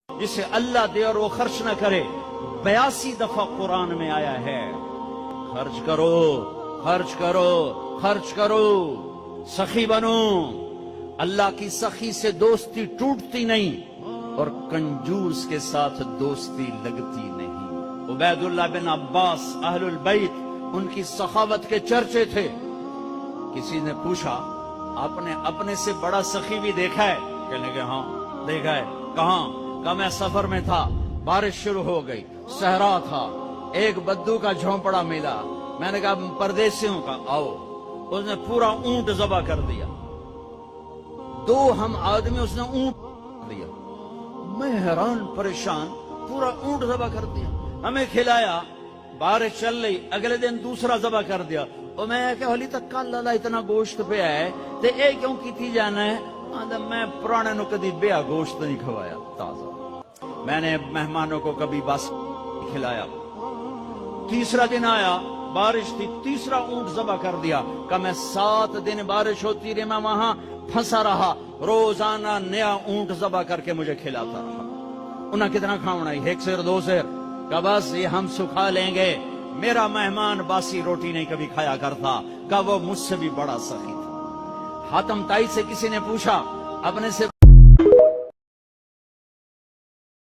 جسے اللہ دے اور وہ خرچ نہ کرے 82 دفعہ قرآن میں آیا ہے خرچ کرو خرچ کرو خرچ کرو سخی بنو. اللہ کی سخی سے دوستی ٹوٹتی نہیں اور کنجوس کے ساتھ دوستی لگتی نہیں. عبید اللہ بن عباس اہل البیت ان کی سخاوت کے چرچے تھے. کسی نے پوچھا آپ نے اپنے سے بڑا سخی بھی دیکھا ہے؟ کہنے کہ ہاں دیکھا ہے. کہاں؟ کہ میں سفر میں تھا, بارش شروع ہو گئی, صحرا تھا, ایک بدو کا جھونپڑا ملا, میں نے کہا پردیسیوں کا آؤ, اس نے پورا اونٹ ذبح کر دیا. 2 ہم آدمی اس نے اونٹ دیا. میں حیران پریشان, پورا اونٹ ذبح کر دیا, ہمیں کھلایا, بارش چل رہی, اگلے دن دوسرا ذبح کر دیا. اور میں کہ حالی تک کل اللہ اتنا گوشت پہ ہے تے اے کیوں کیتی جانا ہے؟ میں پرانے نو کدی بیا گوشت نہیں کھوایا تازہ, میں نے مہمانوں کو کبھی بس کھلایا. تیسرا دن آیا, بارش تھی, تیسرا اونٹ ذبح کر دیا. کہ میں 7 دن بارش ہوتی رہی, میں وہاں پھنسا رہا, روزانہ نیا اونٹ ذبح کر کے مجھے کھلاتا رہا. انہیں کتنا کھاونا ہے؟ 1 سیر 2 سیر. کہ بس یہ ہم سکھا لیں گے. میرا مہمان باسی روٹی نہیں کبھی کھایا کرتا, کہ وہ مجھ سے بھی بڑا سخی تھا. حاتم تائی سے کسی نے پوچھا اپنے سے